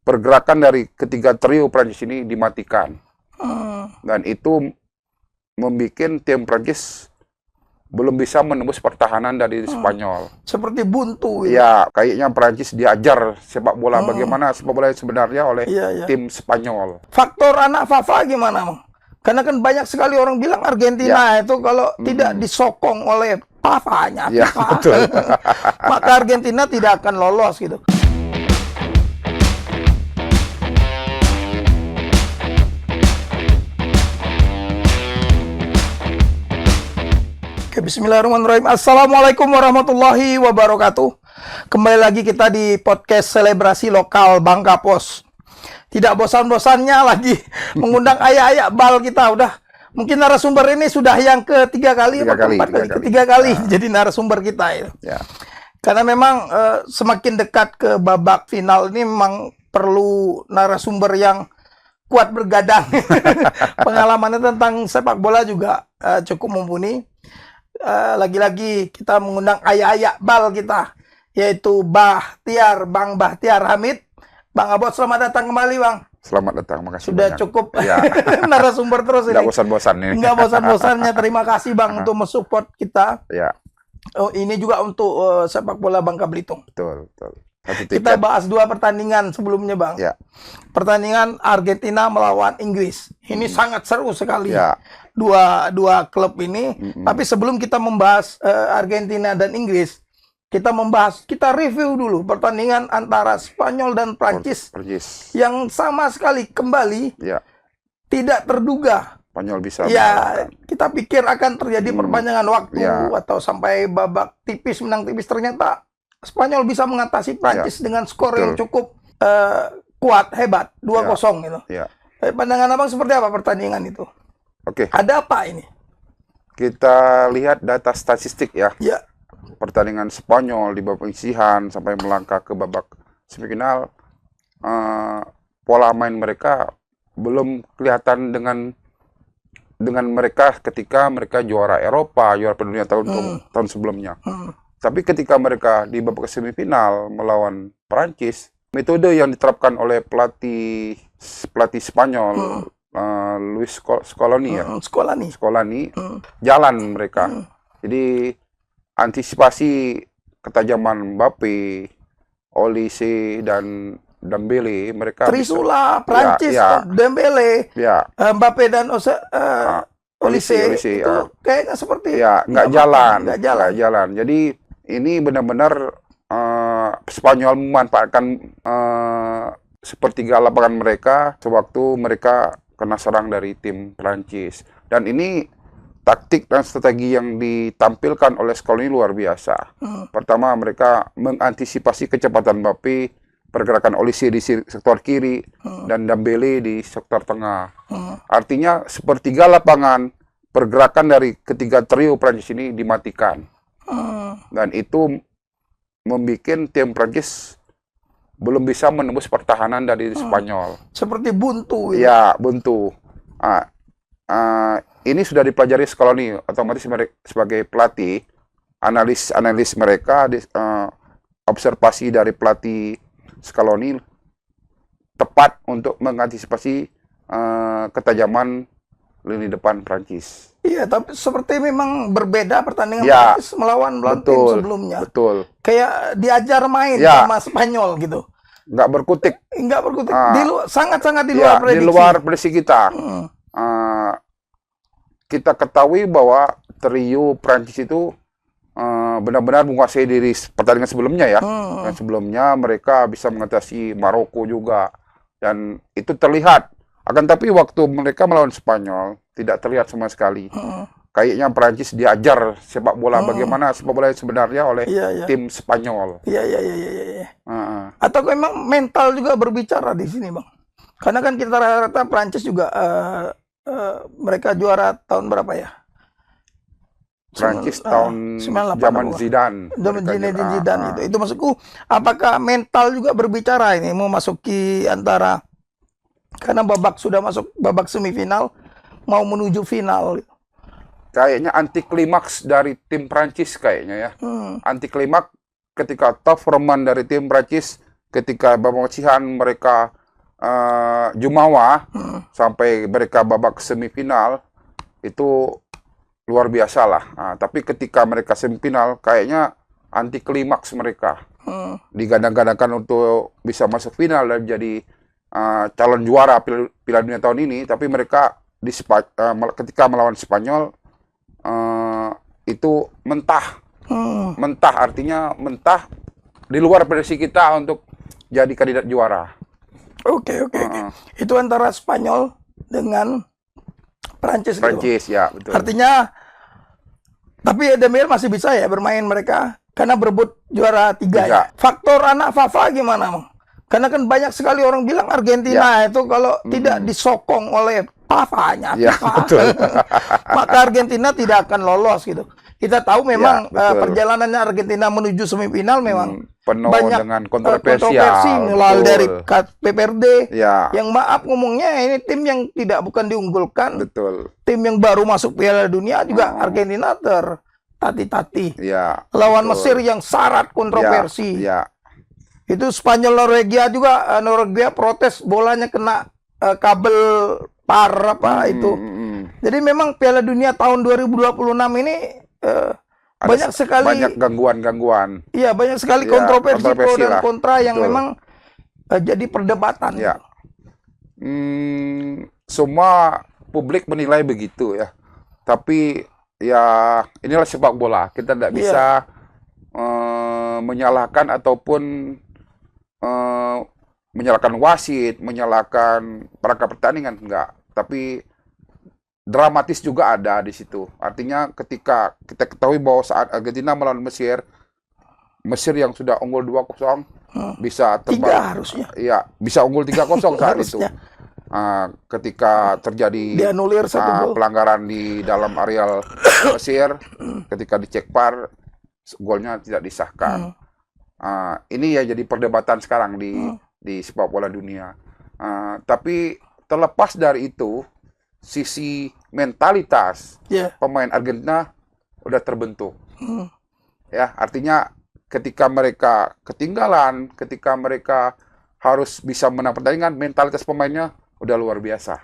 pergerakan dari ketiga trio Prancis ini dimatikan. Dan itu membuat tim Prancis belum bisa menembus pertahanan dari Spanyol. Seperti buntu. Ya, kayaknya Prancis diajar sepak bola bagaimana sepak bola sebenarnya oleh tim Spanyol. Faktor anak Fafa gimana, Bang? Karena kan banyak sekali orang bilang Argentina itu kalau tidak disokong oleh Fafanya, betul. maka Argentina tidak akan lolos gitu. Bismillahirrahmanirrahim. Assalamualaikum warahmatullahi wabarakatuh. Kembali lagi kita di podcast selebrasi lokal Bangka Pos. Tidak bosan-bosannya lagi mengundang ayah-ayah bal kita. Udah mungkin narasumber ini sudah yang ketiga kali. Jadi narasumber kita itu. Ya. Karena memang semakin dekat ke babak final ini memang perlu narasumber yang kuat bergadang. Pengalamannya tentang sepak bola juga cukup mumpuni. Lagi-lagi kita mengundang ayah-ayah bal kita, yaitu Bang Bahtiar Hamid. Bang Abot, selamat datang kembali, Bang. Selamat datang, makasih. Sudah banyak. Cukup narasumber terus ini. Nggak bosan-bosan ini. Nggak bosan-bosannya. Terima kasih, Bang, untuk mensupport kita. Ya. Oh, ini juga untuk sepak bola Bangka Belitung. Betul. Kita bahas dua pertandingan sebelumnya, Bang. Ya. Pertandingan Argentina melawan Inggris. Ini sangat seru sekali. Ya. Dua klub ini. Tapi sebelum kita membahas Argentina dan Inggris, kita review dulu pertandingan antara Spanyol dan Prancis yang sama sekali kembali tidak terduga. Spanyol bisa kita pikir akan terjadi perpanjangan waktu atau sampai babak tipis, menang tipis. Ternyata Spanyol bisa mengatasi Prancis dengan skor yang cukup kuat, hebat, 2-0 gitu. Pandangan Abang seperti apa pertandingan itu? Oke. Ada apa ini? Kita lihat data statistik ya. Ya. Pertandingan Spanyol di babak penyisihan sampai melangkah ke babak semifinal, pola main mereka belum kelihatan dengan mereka ketika mereka juara Eropa, juara dunia tahun sebelumnya. Tapi ketika mereka di babak semifinal melawan Prancis, metode yang diterapkan oleh pelatih Spanyol, Luis Scaloni jalan mereka. Jadi antisipasi ketajaman Mbappe, Olise dan Dembele, mereka Trisula, Prancis, Dembele, Mbappe dan Olise itu kayaknya seperti nggak jalan. Jadi ini benar-benar Spanyol memanfaatkan sepertiga lapangan mereka sewaktu mereka kena serang dari tim Prancis. Dan ini taktik dan strategi yang ditampilkan oleh Scaloni luar biasa. Pertama, mereka mengantisipasi kecepatan Mbappe, pergerakan Olise di sektor kiri, dan Dembele di sektor tengah. Artinya, sepertiga lapangan pergerakan dari ketiga trio Prancis ini dimatikan. Dan itu membuat tim Prancis belum bisa menembus pertahanan dari Spanyol. Seperti buntu. Ya, buntu. Ini sudah dipelajari Scaloni, otomatis sebagai pelatih, analis mereka, observasi dari pelatih Scaloni tepat untuk mengantisipasi ketajaman lini depan Prancis. Iya, tapi seperti memang berbeda pertandingan Prancis melawan tim sebelumnya. Betul. Kayak diajar main sama Spanyol gitu. Nggak berkutik. Sangat-sangat di luar prediksi. Di luar prediksi kita. Kita ketahui bahwa trio Prancis itu benar-benar menguasai diri pertandingan sebelumnya ya. Dan sebelumnya mereka bisa mengatasi Maroko juga. Dan itu terlihat. Akan tapi waktu mereka melawan Spanyol tidak terlihat sama sekali. Kayaknya Prancis diajar sepak bola bagaimana sepak bola sebenarnya oleh tim Spanyol. Iya. Atau memang mental juga berbicara di sini, Bang. Karena kan kita rata-rata Prancis juga mereka juara tahun berapa ya? Prancis tahun zaman Zidane. Zaman Zidane itu maksudku, apakah mental juga berbicara ini mau masuki antara, karena sudah masuk babak semifinal mau menuju final. Kayaknya anti klimaks dari tim Prancis kayaknya ya. Anti klimaks ketika top performan dari tim Prancis ketika babak penyisihan mereka jumawa sampai mereka babak semifinal itu luar biasa lah. Nah, tapi ketika mereka semifinal kayaknya anti klimaks mereka. Digadang-gadangkan untuk bisa masuk final dan jadi calon juara Piala Dunia tahun ini, tapi mereka ketika melawan Spanyol itu mentah. Mentah artinya mentah di luar prediksi kita untuk jadi kandidat juara. Oke. Itu antara Spanyol dengan Prancis. Prancis, ya betul. Artinya, tapi Dembele masih bisa ya bermain mereka karena berebut juara 3 ya. Faktor anak Fafa gimana, Bang? Karena kan banyak sekali orang bilang Argentina itu kalau tidak disokong oleh Fafanya, maka Argentina tidak akan lolos gitu. Kita tahu memang perjalanannya Argentina menuju semifinal memang penuh banyak dengan kontroversi mulai dari PPRD yang maaf ngomongnya ini tim yang bukan diunggulkan, tim yang baru masuk Piala Dunia juga Argentina tertati-tati lawan Mesir yang syarat kontroversi. Itu Spanyol Norwegia juga, Norwegia protes bolanya kena kabel par itu. Jadi memang Piala Dunia tahun 2026 ini banyak sekali gangguan-gangguan. Iya, banyak sekali kontroversi pro dan kontra yang memang jadi perdebatan. Semua publik menilai begitu ya. Tapi ya inilah sepak bola. Kita tidak bisa menyalahkan ataupun menyalahkan wasit, menyalahkan perangkat pertandingan, enggak. Tapi dramatis juga ada di situ. Artinya ketika kita ketahui bahwa saat Argentina melawan Mesir yang sudah unggul 2-0 bisa terbalik. 3 harusnya. Iya, bisa unggul 3-0 saat itu. Ketika terjadi pelanggaran di dalam areal Mesir, ketika dicek VAR, golnya tidak disahkan. Ini ya jadi perdebatan sekarang di sepak bola dunia. Tapi terlepas dari itu, sisi mentalitas pemain Argentina udah terbentuk. Ya, artinya ketika mereka ketinggalan, ketika mereka harus bisa menang pertandingan, mentalitas pemainnya udah luar biasa.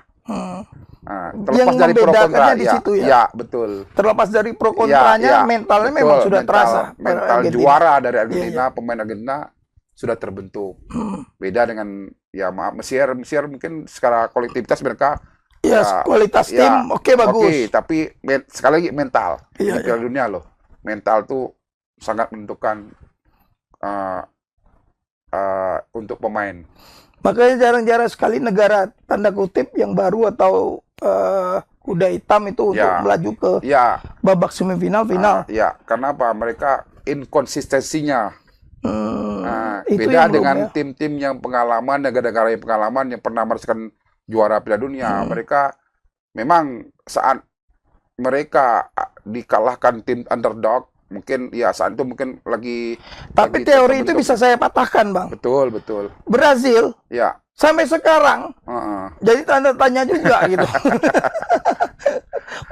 Terlepas dari pro kontra, betul. Terlepas dari pro kontranya, mentalnya memang sudah terasa. Mental juara dari Argentina, pemain Argentina sudah terbentuk. Beda dengan Mesir mungkin secara kolektivitas mereka kualitas tim bagus. Tapi sekali lagi mental. Di Piala Dunia loh. Mental tuh sangat menentukan untuk pemain. Makanya jarang-jarang sekali negara tanda kutip yang baru atau kuda hitam itu untuk melaju ke babak semifinal, final. Karena apa? Mereka inkonsistensinya. Beda dengan tim-tim yang pengalaman, negara-negara yang pengalaman yang pernah merasakan juara Piala Dunia. Mereka memang saat mereka dikalahkan tim underdog, mungkin saat itu mungkin lagi. Tapi teori itu bisa saya patahkan, Bang. Betul. Brazil sampai sekarang jadi tanda tanya juga gitu.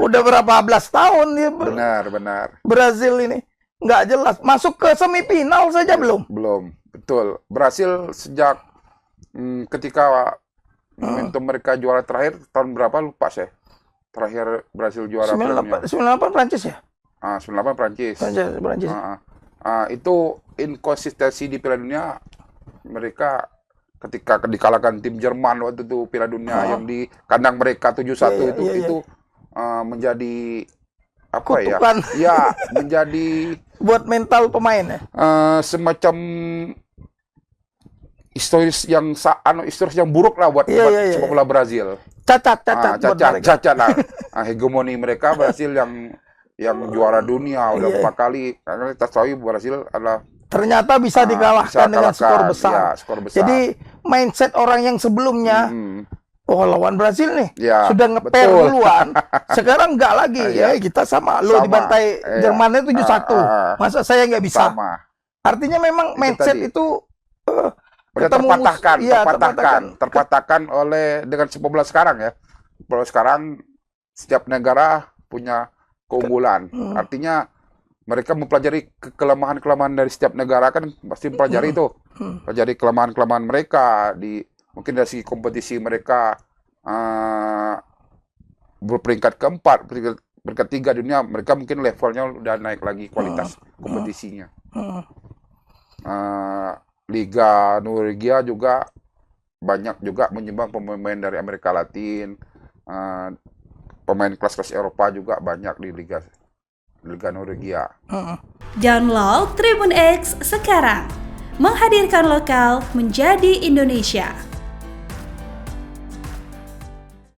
Udah berapa belas tahun ya. Benar. Brazil ini nggak jelas, masuk ke semifinal saja belum. Betul. Brazil sejak ketika momentum mereka juara terakhir tahun berapa lupa saya. Terakhir Brazil juara 98 Prancis ya? 98 Prancis. Itu inkonsistensi di Piala Dunia mereka ketika dikalahkan tim Jerman waktu itu Piala Dunia yang di kandang mereka 7-1 itu menjadi apa kutukan. Menjadi buat mental pemain ya. Semacam historis yang buruk lah buat sepak bola Brazil. Cacat lah. Hegemoni mereka Brazil yang juara dunia udah 4 kali. Karena kita tahu Brazil adalah ternyata bisa dikalahkan dengan skor besar. Jadi mindset orang yang sebelumnya lawan Brazil nih sudah ngeper duluan. Sekarang enggak lagi kita sama dibantai Jermannya 7-1. Masa saya nggak bisa? Artinya memang mindset itu udah terpatahkan oleh dengan sepak bola sekarang ya. Bola sekarang setiap negara punya keunggulan. Artinya mereka mempelajari kelemahan-kelemahan dari setiap negara, kan pasti mempelajari itu, pelajari kelemahan-kelemahan mereka mungkin dari segi kompetisi mereka berperingkat keempat, peringkat 3 dunia, mereka mungkin levelnya udah naik lagi kualitas kompetisinya. Liga Norwegia juga banyak juga menyumbang pemain dari Amerika Latin, pemain kelas-kelas Eropa juga banyak di Liga Norwegia. Download Tribun X sekarang, menghadirkan lokal menjadi Indonesia.